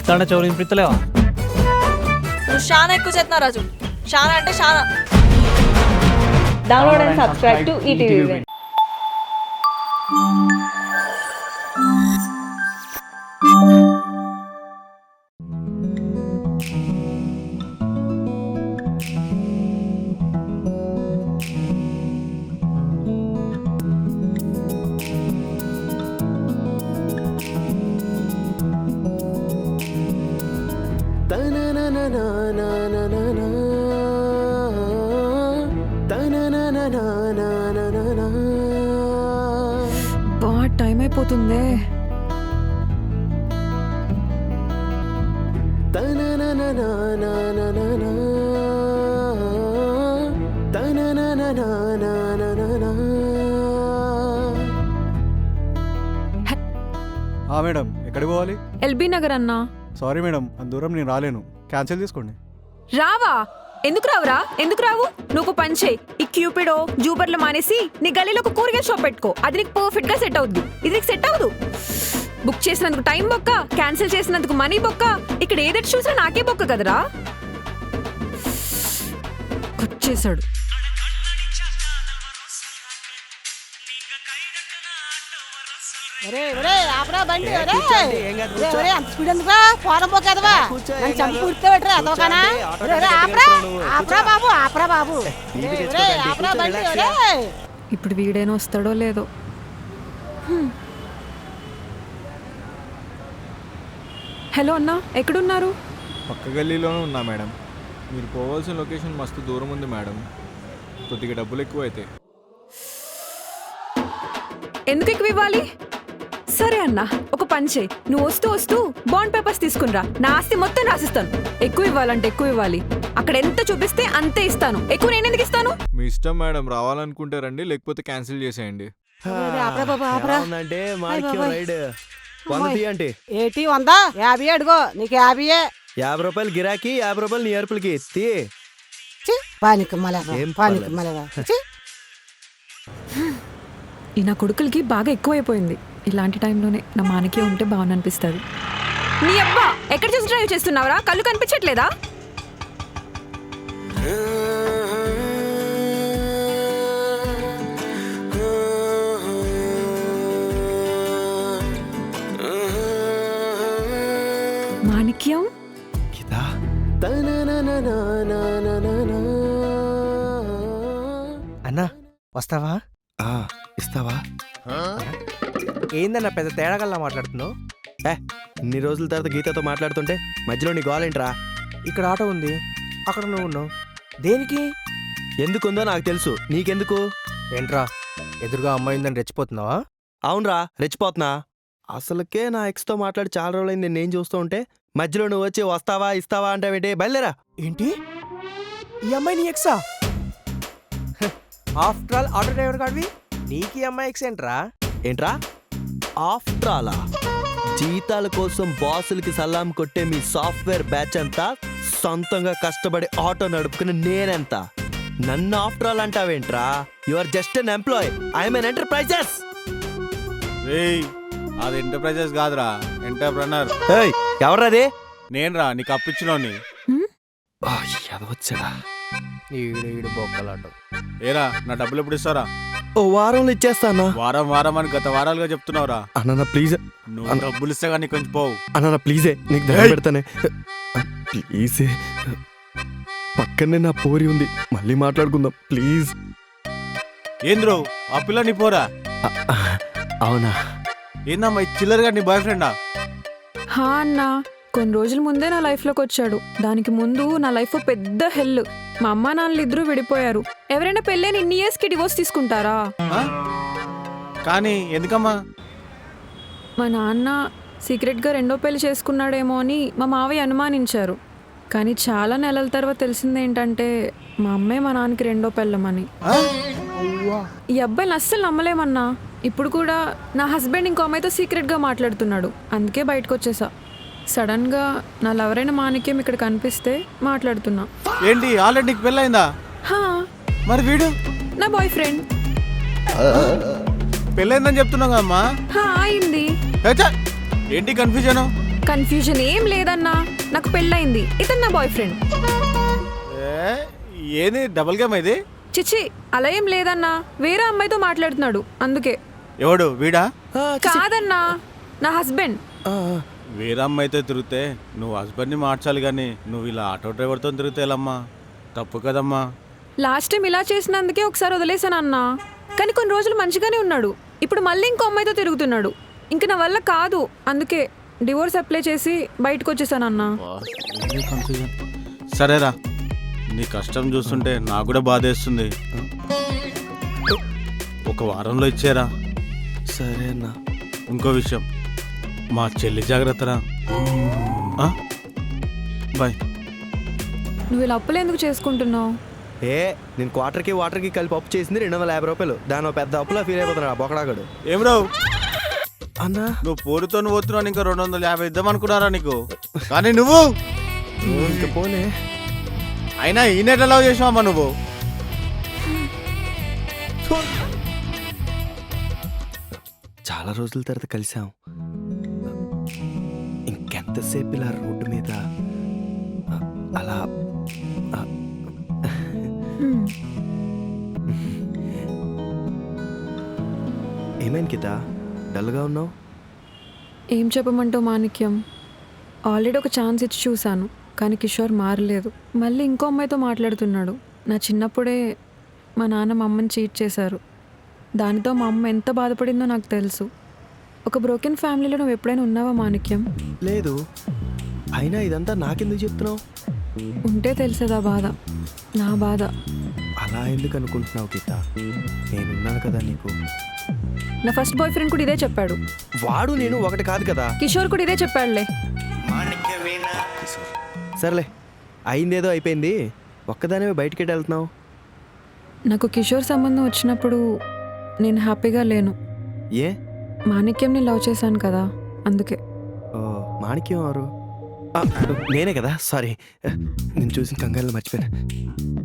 పిలుస్తాడే చెవులు వినిపిస్తలేవా? నువ్వు చాలా ఎక్కువ చేస్తున్నావు రాజు, చాలా అంటే చాలా. Download and subscribe to ETV Event. బా టైం అయిపోతుందే. మేడం ఎక్కడికి పోవాలి? ఎల్బీ నగర్ అన్నా. సారీ మేడం, అంత దూరం నేను రాలేను, క్యాన్సిల్ తీసుకోండి. రావా? ఎందుకు రావురా? ఎందుకు రావు? నువ్వు పని చేయి, ఈ క్యూపిడో జూబర్లు మానేసి నీ గలీలో ఒక కూరగాయల షాప్ పెట్టుకో. అది నీకు పర్ఫెక్ట్ గా సెట్ అవుద్ది. ఇది నీకు సెట్ అవ్వదు. బుక్ చేసినందుకు టైం బొక్క, క్యాన్సిల్ చేసినందుకు మనీ బొక్క. ఇక్కడ ఏదైతే చూసినా నాకే బొక్క కదరా. వచ్చేసాడు. ఇప్పుడు వీడైనా వస్తాడో లేదో. హలో అన్నా, ఎక్కడున్నారు? పక్క గల్లీలోనే ఉన్నా మేడం. మీరు పోవాల్సిన లొకేషన్ మస్తు దూరం ఉంది మేడం, కొద్దిగా డబ్బులు ఎక్కువ అయితే. ఎందుకు ఎక్కువ ఇవ్వాలి? సరే అన్నా, ఒక పని చేయి, నువ్వు వస్తూ వస్తూ బాండ్ పేపర్స్ తీసుకునిరా, నా ఆస్తి మొత్తం రాసిస్తాను. ఎక్కువ ఇవ్వాలంటే ఎక్కువ ఇవ్వాలి, అక్కడ ఎంత చూపిస్తే అంతే ఇస్తాను. ఎక్కువ నేను ఎందుకు ఇస్తాను? మీ ఇష్టం మేడం, రావాలనుకుంటే రండి, లేకపోతే క్యాన్సిల్ చేసేయండి. ఏటి 100 50 అడుగో, నీకు 50. 50 రూపాయలు గిరాకీ, 50 రూపాయలు నీ అర్పులకి ఎత్తి. ఈ నా కొడుకులకి బాగా ఎక్కువైపోయింది. ఇలాంటి టైంలోనే నా మానకే ఉంటే బాగుంది అనిపిస్తుంది. నీ అబ్బా ఎక్కడ చూసి డ్రైవ్ చేస్తున్నావురా? కళ్ళు కనిపించట్లేదా? మాణిక్యం, అన్నా వస్తావా? ఇస్తావా? ఏందన్నా పెద్ద తేడాగల్లా మాట్లాడుతున్నావు? ఇన్ని రోజుల తర్వాత గీతతో మాట్లాడుతుంటే మధ్యలో నీ గోలేంట్రా? ఇక్కడ ఆటో ఉంది, అక్కడ నువ్వు ఉన్నావు. దేనికి? ఎందుకుందో నాకు తెలుసు, నీకెందుకు? ఏంట్రా ఎదురుగా అమ్మాయి ఉందని రెచ్చిపోతున్నావా? అవునరా, రెచ్చిపోతున్నా. అసలుకే నా ఎక్స్తో మాట్లాడి చాలా రోజులైంది నేనేం చూస్తూ ఉంటే మధ్యలో నువ్వు వచ్చి వస్తావా ఇస్తావా అంటావేంటి? బయలుదేరా. ఏంటి ఈ అమ్మాయి నీ ఎక్సా? ఆఫ్టర్ ఆల్ ఆటో డ్రైవర్ కాడివి నీకు ఈ అమ్మాయి ఎక్స్ ఏంట్రా? ఏంట్రా ఆఫ్టర్ ఆలా? జీతాల కోసం బాసులకి సలాం కొట్టే మీ సాఫ్ట్వేర్ బ్యాచ్ అంతా సొంతంగా కష్టపడి ఆటో నడుపుకుని నేనెంత? నన్ను ఆఫ్టర్ ఆల్ అంటావేంట్రా? You are just an employee, I'm an enterprises. అది ఎంటర్ప్రైజెస్ కాదురా, ఎంటర్ప్రెనర్. ఎవరది? నేను రా, నీకు అప్పించినోని. వచ్చాడా ఈడు బొక్కలాడు. ఏరా, నా డబ్బులు ఎప్పుడు ఇస్తారా? ఓ వారంలో ఇచ్చేస్తానా? వారం వారం అని గత వారాలుగా చెప్తున్నావురా. అన్న ప్లీజ్, నువ్వు డబ్బులు ఇస్తే కానీ కొంచెం పోవు. అన్న ప్లీజే, నీకు దండం పెడతానే ప్లీజే. పక్కనే నా పోరి ఉంది, మళ్ళీ మాట్లాడుకుందాం ప్లీజ్. ఏంద్రో ఆ పిల్ల నీ పోరా? అవునా? ఏందమ్మా చిల్లరగా నీ బాయ్ ఫ్రెండా? హా అన్నా, కొన్ని రోజుల ముందే నా లైఫ్లోకి వచ్చాడు. దానికి ముందు నా లైఫ్ పెద్ద హెల్. మా అమ్మ నాన్నలు ఇద్దరు విడిపోయారు. ఎవరైనా పెళ్ళైన ఇన్ని ఇయర్స్కి డివోర్స్ తీసుకుంటారా? కానీ ఎందుకమ్మా? మా నాన్న సీక్రెట్గా రెండో పెళ్లి చేసుకున్నాడేమో అని మా మావయ్య అనుమానించారు. కానీ చాలా నెలల తర్వాత తెలిసిందేంటంటే మా అమ్మే మా నాన్నకి రెండో పెళ్ళమని. ఈ అబ్బాయిని అస్సలు నమ్మలేమన్నా. ఇప్పుడు కూడా నా హస్బెండ్ ఇంకో అమ్మాయితో సీక్రెట్గా మాట్లాడుతున్నాడు. అందుకే బయటకు వచ్చేసా. సడన్గా నా లవరైన మాణిక్యం ఇక్కడ కనిపిస్తే మాట్లాడుతున్నా. ఏంటి ఆల్రెడీ నీకు పెళ్ళైందా? మరి వీడు నా బాయ్ ఫ్రెండ్. పెళ్ళైందని చెప్తున్నావు కదమ్మా. అయింది. ఏంటి కన్ఫ్యూజన్? కన్ఫ్యూజన్ ఏం లేదన్నా, నాకు పెళ్ళయింది, ఇతను నా బాయ్ ఫ్రెండ్. ఏది డబుల్ గేమ్ ఇది? చిచి అలా ఏం లేదన్నా, వేరే అమ్మాయితో మాట్లాడుతున్నాడు అందుకే. ఎవడు వీడా? కాదన్నా, నా హస్బెండ్. వేరే అమ్మాయితో తిరిగితే నువ్వు హస్బెండ్ని మార్చాలి కానీ నువ్వు ఇలా ఆటో డ్రైవర్తో తిరిగితే ఎలామ్మా? తప్పు కదమ్మా. లాస్ట్ టైం ఇలా చేసినందుకే ఒకసారి వదిలేసాను అన్నా, కానీ కొన్ని రోజులు మంచిగానే ఉన్నాడు. ఇప్పుడు మళ్ళీ ఇంకో అమ్మాయితో తిరుగుతున్నాడు. ఇంక నా వల్ల కాదు, అందుకే డివోర్స్ అప్లై చేసి బయటకు వచ్చేసాను అన్నా. సరేరా, నీ కష్టం చూస్తుంటే నాకు కూడా బాధేస్తుంది. ఒక వారంలో ఇచ్చేరా. సరే అన్న. ఇంకో విషయం, మా చెల్లి జాగ్రత్తరా. బాయ్. నువ్వు ఇలా అప్పులు ఎందుకు చేసుకుంటున్నావు? నేను క్వార్టర్కి వాటర్కి కలిపి అప్పు చేసింది 250 రూపాయలు. దాని ఒక పెద్ద అప్పులా ఫీల్ అయిపోతున్నాడు బొకడాగడు. ఏం రావు అన్నా, నువ్వు పోరుతో పోతున్నావు, ఇంకా 250 ఇద్దాం అనుకున్నారా నీకు? కానీ నువ్వు ఇంకా పోలే. అయినా ఈ నెట్ లవ్ చేసావమ్మా నువ్వు. చాలా రోజుల తర్వాత కలిసాం. ఇంకెంతసేపు ఇలా రోడ్డు మీద అలా ఏమైంది గీత, డల్గా ఉన్నావు? ఏం చెప్పమంటావు మాణిక్యం, ఆల్రెడీ ఒక ఛాన్స్ ఇచ్చి చూశాను, కానీ కిషోర్ మారలేదు. మళ్ళీ ఇంకో అమ్మాయితో మాట్లాడుతున్నాడు. నా చిన్నప్పుడే మా నాన్న మా అమ్మని చీట్ చేశారు. దానితో మా అమ్మ ఎంత బాధపడిందో నాకు తెలుసు. ఒక బ్రోకెన్ ఫ్యామిలీలో నువ్వు ఎప్పుడైనా ఉన్నావా మాణిక్యం? లేదు. అయినా ఇదంతా నాకెందుకు చెప్తున్నావు? ఉంటే తెలిసేదా బాధ, నా బాధ. అలా ఎందుకు అనుకుంటున్నావు గీత? నేనున్నాను కదా నీకు. నా ఫస్ట్ బాయ్ ఫ్రెండ్ కూడా ఇదే చెప్పాడు. వాడు నేను ఒకటి కాదు కదా. కిషోర్ కూడా ఇదే చెప్పాడులే. సర్లే, అయిందేదో అయిపోయింది. ఒక్కదానివే బయటికి వెళ్తున్నావు. నాకు కిషోర్ సంబంధం వచ్చినప్పుడు నేను హ్యాపీగా లేను. ఏ? మాణిక్యంని లవ్ చేశాను కదా, అందుకే. ఓ, మాణిక్యం ఎవరు? నేనే కదా, సారీ. నేను చూసిన కంగారులో మర్చిపోయాను.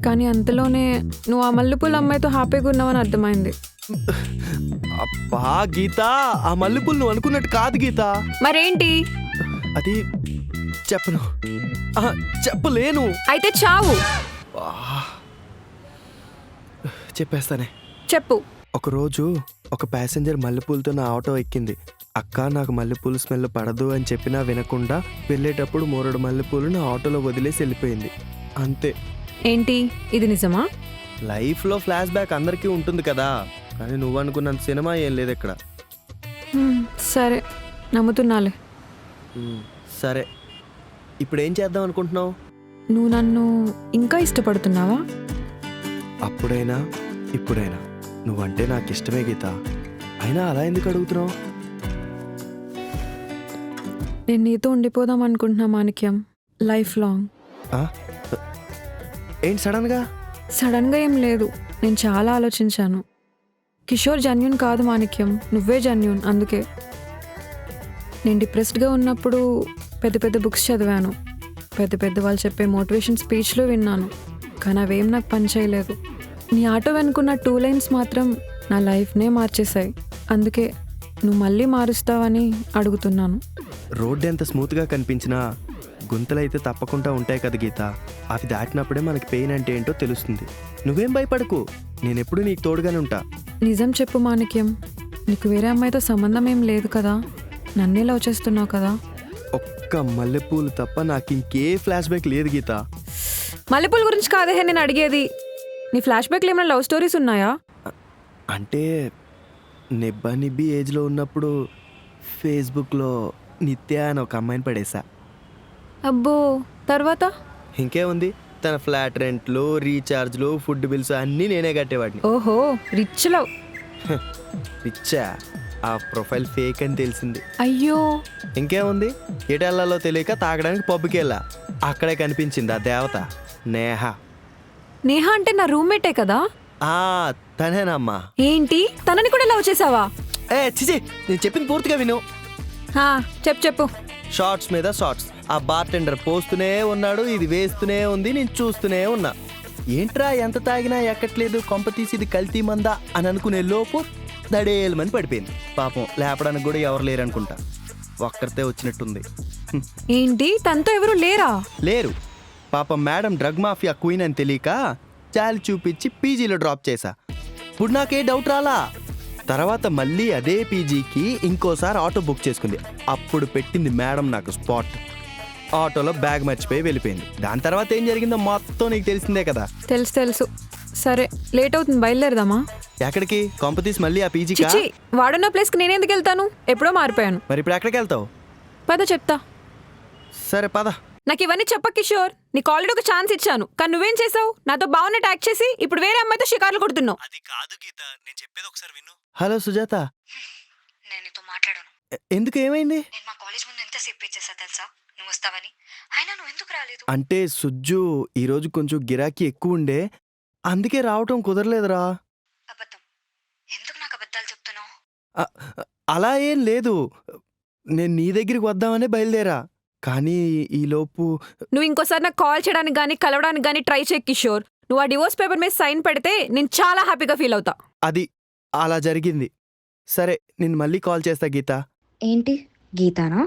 కానీ అంతలోనే నువ్వు ఆ మల్లెపూల అమ్మాయితో హ్యాపీగా ఉన్నావని అర్థమైంది. అబ్బా గీత, ఆ మల్లెపూలు నువ్వు అనుకున్నట్టు కాదు గీత. మరేంటి? అది చెప్పను. చెప్పలేను. అయితే చావు. చెప్పేస్తానే. చెప్పు. ఒకరోజు ఒక ప్యాసింజర్ మల్లెపూలతో నా ఆటో ఎక్కింది. అక్క, నాకు మల్లెపూలు స్మెల్ పడదు అని చెప్పినా వినకుండా వెళ్ళేటప్పుడు 3 మల్లెపూలు నా ఆటోలో వదిలేసి వెళ్ళిపోయింది. అంతే. ఏంటి ఇది నిజమా? లైఫ్లో ఫ్లాష్ బ్యాక్ అందరికీ ఉంటుంది కదా, కానీ నువ్వు అనుకున్నంత సినిమా ఏం లేదు ఇక్కడ. సరే, నమ్ముతున్నాలే. సరే, ఇప్పుడు ఏం చేద్దాం అనుకుంటున్నావు? నువ్వు నన్ను ఇంకా ఇష్టపడుతున్నావా? అప్పుడైనా ఇప్పుడైనా నువ్వంటే నాకు ఇష్టమే గీత. అయినా అలా ఎందుకు అడుగుతున్నావు? నేను నీతో ఉండిపోదాం అనుకుంటున్నా మాణిక్యం, లైఫ్ లాంగ్. ఏంటి సడన్గా? సడన్గా ఏం లేదు, నేను చాలా ఆలోచించాను. కిషోర్ జెన్యూన్ కాదు మాణిక్యం, నువ్వే జెన్యూన్. అందుకే నేను డిప్రెస్డ్గా ఉన్నప్పుడు పెద్ద పెద్ద బుక్స్ చదివాను, పెద్ద పెద్ద వాళ్ళు చెప్పే మోటివేషన్ స్పీచ్లు విన్నాను, కానీ అవేం నాకు పని చేయలేదు. నీ ఆటో వెనుకున్న 2 లైన్స్ మాత్రం నా లైఫ్నే మార్చేశాయి. అందుకే నువ్వు మళ్ళీ మారుస్తావని అడుగుతున్నాను. రోడ్డు ఎంత స్మూత్గా కనిపించినా గుంతలైతే తప్పకుండా ఉంటాయి కదా గీత. అవి దాటినప్పుడే మనకి పెయిన్ అంటే ఏంటో తెలుస్తుంది. నువ్వేం భయపడకు, నేనెప్పుడు నీకు తోడుగానే ఉంటా. నిజం చెప్పు మాణిక్యం, నీకు వేరే అమ్మాయితో సంబంధం ఏం లేదు కదా? నన్నే లవ్ చేస్తున్నావు కదా? ఒక్క మల్లెపూలు తప్ప నాకు ఇంకే ఫ్లాష్ బ్యాక్ లేదు గీత. మల్లెపూల గురించి కాదే నేను అడిగేది. నీ ఫ్లాష్ బ్యాక్లో ఏమైనా లవ్ స్టోరీస్ ఉన్నాయా? అంటే నిబ్బా నిబ్బి ఏజ్లో ఉన్నప్పుడు ఫేస్బుక్లో నిత్య అని ఒక అమ్మాయిని పడేసా. అబ్బో, తర్వాత? ఇంకేముంది, తన ఫ్లాట్ రెంట్లు, రీఛార్జ్లు, ఫుడ్ బిల్స్ అన్నీ నేనే కట్టేవాడిని. ఓహో, రిచ్ లవ్. రిచ్చా? ఆ ప్రొఫైల్ ఫేక్ అని తెలిసింది. అయ్యో. ఇంకేముంది, ఎటెళ్లాలో తెలియక తాగడానికి పబ్కి వెళ్ళా. అక్కడే కనిపించింది ఆ దేవత, నేహ. నేహ అంటే నా రూమ్మేటే కదా? తనేనమ్మా. ఏంటి, తనని కూడా లవ్ చేసావా? చిచి, నేను చెప్పింది పూర్తిగా విను. చెప్పు. షార్ట్స్ మీద షార్ట్స్, ఆ బార్ టెండర్ పోస్తూనే ఉన్నాడు, ఇది వేస్తూనే ఉంది, నేను చూస్తూనే ఉన్నా. ఏంట్రా ఎంత తాగినా ఎక్కట్లేదు, కొంప తీసి ఇది కల్తీ మందా అని అనుకునే లోపు దడేలమని పడిపోయింది. పాపం లేపడానికి కూడా ఎవరు లేరనుకుంటా, ఒక్కరితే వచ్చినట్టుంది. ఏంటి తనతో ఎవరు లేరా? లేరు. పాపం మేడం డ్రగ్ మాఫియా క్వీన్ అని తెలియక చాలి చూపించి పీజీలో డ్రాప్ చేశా. ఇప్పుడు నాకే డౌట్ రాలా. తర్వాత మళ్ళీ అదే పీజీకి ఇంకోసారి ఆటో బుక్ చేసుకుంది. అప్పుడు పెట్టింది మేడం నాకు స్పాట్. ఆటోలో బ్యాగ్ మర్చిపోయి వెళ్ళిపోయింది. దాని తర్వాత ఏం జరిగిందో మొత్తం నీకు తెలిసిందే కదా. తెలుసు. సరే లేట్ అవుతుంది, బయలుదేరదామా? ఎక్కడికి? కొంపతీసి మళ్ళీ ఆ పీజీకా? చిచి, వాడున్న ప్లేస్కి నేను ఎందుకు వెళ్తాను? ఎప్పుడో మారిపోయాను. మరి ఇప్పుడు ఎక్కడికి వెళ్తావు? పద చెప్తా. సరే పద. నాకు ఇవన్నీ చెప్ప కిషోర్. నీకు ఆల్రెడీ ఒక ఛాన్స్ ఇచ్చాను, కానీ నువ్వేం చేసావు? నాతో బాగున్నట్టు యాక్ట్ చేసి ఇప్పుడు వేరే అమ్మాయితో షికార్లు కొడుతున్నావు. అది కాదు గీత, నేను చెప్పేది ఒకసారి విను. హలో సుజాత. నేను నీతో మాట్లాడాను. ఎందుకు, ఏమైంది? నేను మా కాలేజ్ ముందు ఎంతసేపు వెయిట్ చేశా తెలుసా నువ్వు వస్తావని. అయినా నువ్వు ఎందుకు రాలేదు? అంటే సుజ్జు ఈరోజు కొంచెం గిరాకీ ఎక్కువ ఉండే, అందుకే రావటం కుదరలేదురా. అబద్ధం. ఎందుకు నాకు అబద్ధాలు చెప్తున్నావు? అలా ఏం లేదు, నేను నీ దగ్గరికి వద్దామనే బయలుదేరా. కానీ ఈలోపు నువ్వు ఇంకోసారి నాకు కాల్ చేయడానికి కానీ కలవడానికి కానీ ట్రై చేయి కిషోర్. నువ్వు ఆ డివోర్స్ పేపర్ మీద సైన్ పెడితే నేను చాలా హ్యాపీగా ఫీల్ అవుతా. అది అలా జరిగింది. సరే నేను మళ్ళీ కాల్ చేస్తా గీత. ఏంటి గీతానా?